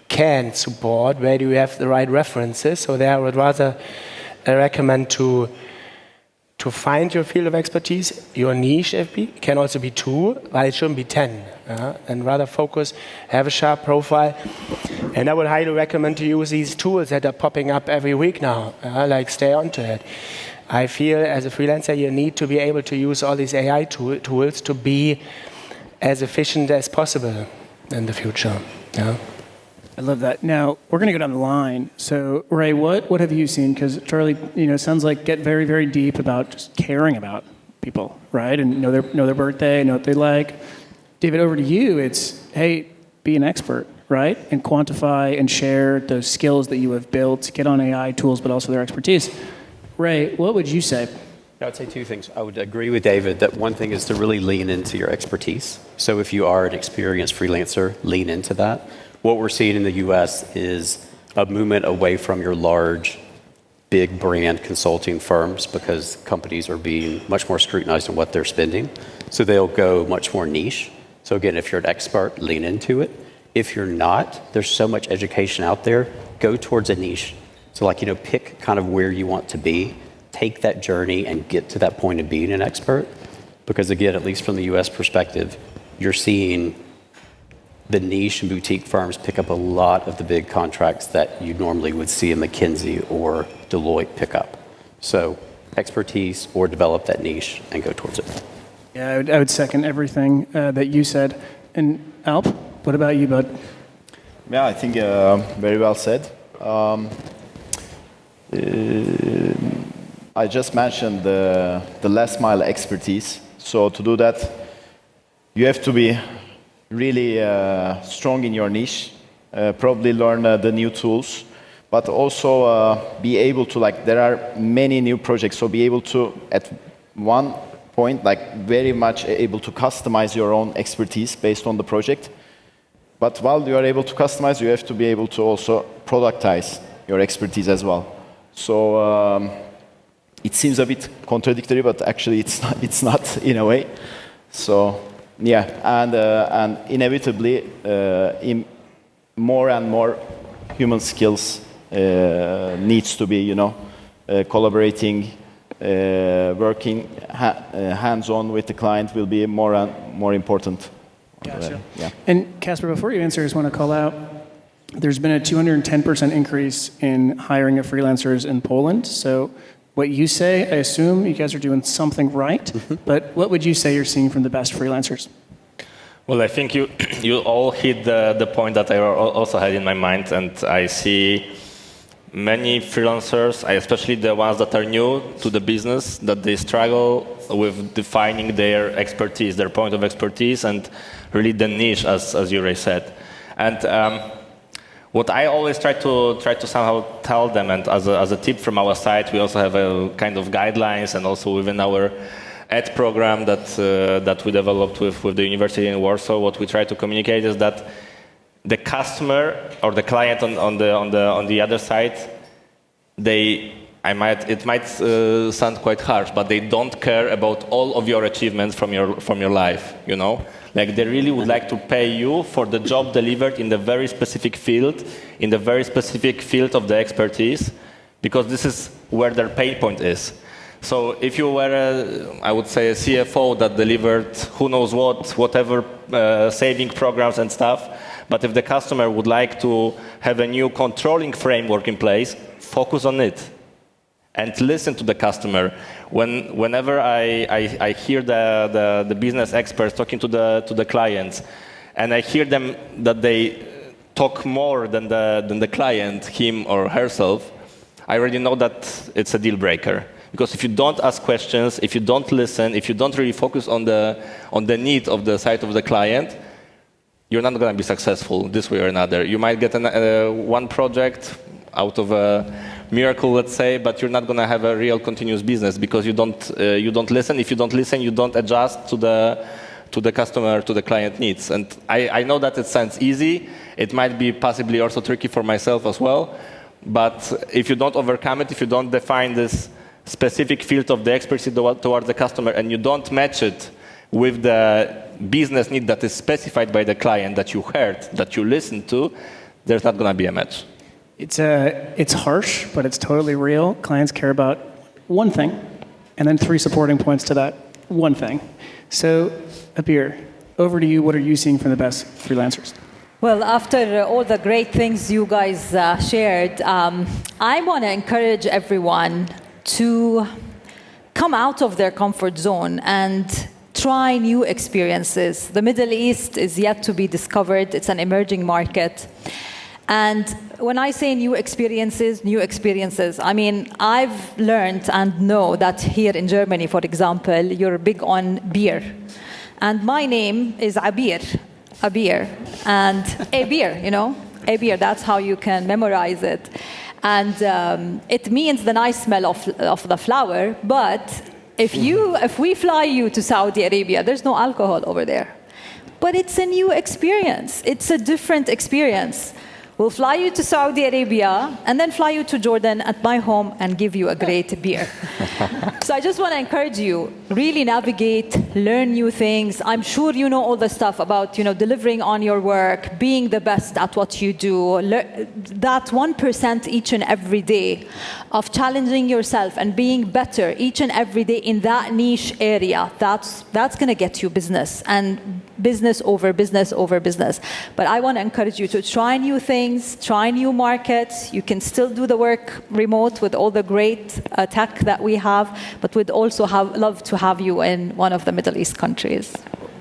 can support, where do you have the right references. So there I would rather recommend to find your field of expertise, your niche FP. It can also be 2, but it shouldn't be 10. And rather focus, have a sharp profile. And I would highly recommend to use these tools that are popping up every week now, like stay onto it. I feel as a freelancer you need to be able to use all these AI tools to be as efficient as possible in the future. Yeah. I love that. Now, we're going to go down the line. So, Ray, what have you seen? Because Charlie, sounds like get very, very deep about just caring about people, right? And know their birthday, know what they like. David, over to you. It's, hey, be an expert, right? And quantify and share those skills that you have built, get on AI tools, but also their expertise. Ray, what would you say? I would say 2 things. I would agree with David that one thing is to really lean into your expertise. So if you are an experienced freelancer, lean into that. What we're seeing in the US is a movement away from your large, big brand consulting firms because companies are being much more scrutinized on what they're spending. So they'll go much more niche. So again, if you're an expert, lean into it. If you're not, there's so much education out there, go towards a niche. So pick kind of where you want to be, take that journey and get to that point of being an expert. Because again, at least from the US perspective, you're seeing the niche and boutique firms pick up a lot of the big contracts that you normally would see a McKinsey or Deloitte pick up. So expertise or develop that niche and go towards it. Yeah, I would second everything that you said. And Alp, what about you, bud? Yeah, I think very well said. I just mentioned the last mile expertise. So to do that, you have to be really strong in your niche, probably learn the new tools, but also be able to, there are many new projects, so be able to, at one point, very much able to customize your own expertise based on the project. But while you are able to customize, you have to be able to also productize your expertise as well. So it seems a bit contradictory, but actually it's not in a way. So yeah, and inevitably, more and more human skills needs to be, collaborating, working hands-on with the client will be more and more important. Gotcha. Yeah. And Kacper, before you answer, I just want to call out, there's been a 210% increase in hiring of freelancers in Poland. So what you say, I assume you guys are doing something right, but what would you say you're seeing from the best freelancers? Well, I think you all hit the point that I also had in my mind, and I see many freelancers, especially the ones that are new to the business, that they struggle with defining their expertise, their point of expertise, and really the niche, as Jure said. And what I always try to somehow tell them, and as a tip from our side, we also have a kind of guidelines, and also within our ed program that we developed with the university in Warsaw, what we try to communicate is that the customer or the client on the other side, it might sound quite harsh, but they don't care about all of your achievements from your life. Like they really would like to pay you for the job delivered in the very specific field, of the expertise, because this is where their pain point is. So if you were, I would say, a CFO that delivered who knows whatever saving programs and stuff, but if the customer would like to have a new controlling framework in place, focus on it and listen to the customer. Whenever I hear the business experts talking to the clients, and I hear them that they talk more than the client, him or herself, I already know that it's a deal breaker. Because if you don't ask questions, if you don't listen, if you don't really focus on the need of the side of the client, you're not going to be successful this way or another. You might get one project out of a miracle, let's say, but you're not going to have a real continuous business because you don't listen. If you don't listen, you don't adjust to the customer, to the client needs. And I know that it sounds easy. It might be possibly also tricky for myself as well. But if you don't overcome it, if you don't define this specific field of the expertise towards the customer, and you don't match it with the business need that is specified by the client that you heard, that you listened to, there's not going to be a match. It's harsh, but it's totally real. Clients care about one thing, and then 3 supporting points to that one thing. So, Abeer, over to you. What are you seeing from the best freelancers? Well, after all the great things you guys shared, I want to encourage everyone to come out of their comfort zone and try new experiences. The Middle East is yet to be discovered. It's an emerging market. And when I say new experiences, I mean, I've learned and know that here in Germany, for example, you're big on beer. And my name is Abeer. And Abeer, Abeer, that's how you can memorize it. And it means the nice smell of the flower, but if we fly you to Saudi Arabia, there's no alcohol over there. But it's a new experience. It's a different experience. We'll fly you to Saudi Arabia and then fly you to Jordan at my home and give you a great beer. So I just want to encourage you, really navigate, learn new things. I'm sure you know all the stuff about, delivering on your work, being the best at what you do. That 1% each and every day of challenging yourself and being better each and every day in that niche area, that's going to get you business, and business over business over business. But I want to encourage you to try new things, try new markets. You can still do the work remote with all the great tech that we have, but we'd also love to have you in one of the Middle East countries.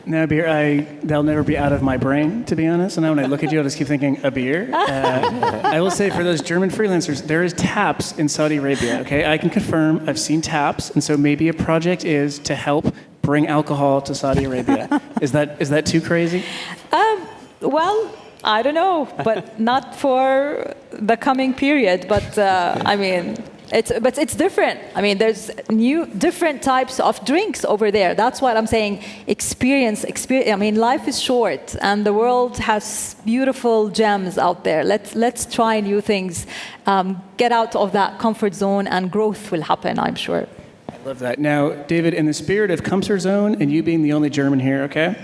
Now, Abeer, they'll never be out of my brain, to be honest. And now when I look at you, I just keep thinking, Abeer. I will say, for those German freelancers, there is taps in Saudi Arabia, okay? I can confirm I've seen taps, and so maybe a project is to help bring alcohol to Saudi Arabia. Is that too crazy? Well, I don't know, but not for the coming period. But it's different. I mean, there's different types of drinks over there. That's what I'm saying. Experience. I mean, life is short, and the world has beautiful gems out there. Let's try new things. Get out of that comfort zone, and growth will happen, I'm sure. I love that. Now, David, in the spirit of Kacper Zone, and you being the only German here, okay?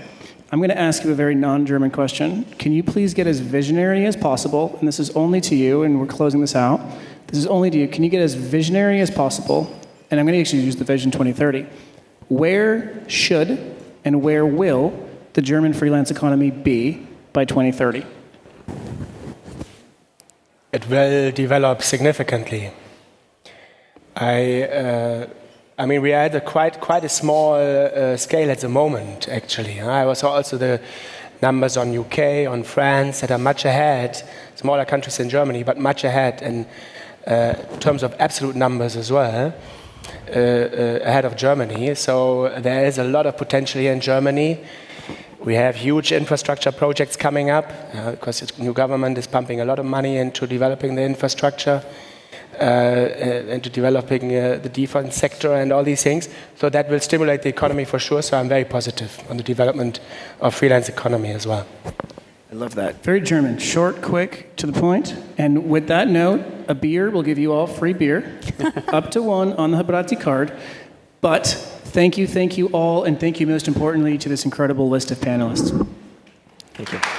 I'm going to ask you a very non-German question. Can you please get as visionary as possible? And this is only to you, and we're closing this out. This is only to you. Can you get as visionary as possible? And I'm going to actually use the Vision 2030. Where should and where will the German freelance economy be by 2030? It will develop significantly. I mean, we are at quite a small scale at the moment, actually. I saw also the numbers on UK, on France, that are much ahead, smaller countries in Germany, but much ahead in terms of absolute numbers as well, ahead of Germany. So there is a lot of potential here in Germany. We have huge infrastructure projects coming up, because the new government is pumping a lot of money into developing the infrastructure. Into developing the defense sector and all these things. So that will stimulate the economy for sure. So I'm very positive on the development of freelance economy as well. I love that. Very German. Short, quick, to the point. And with that note, Abeer will give you all free beer, up to 1 on the Habrati card. But thank you all, and thank you most importantly to this incredible list of panelists. Thank you.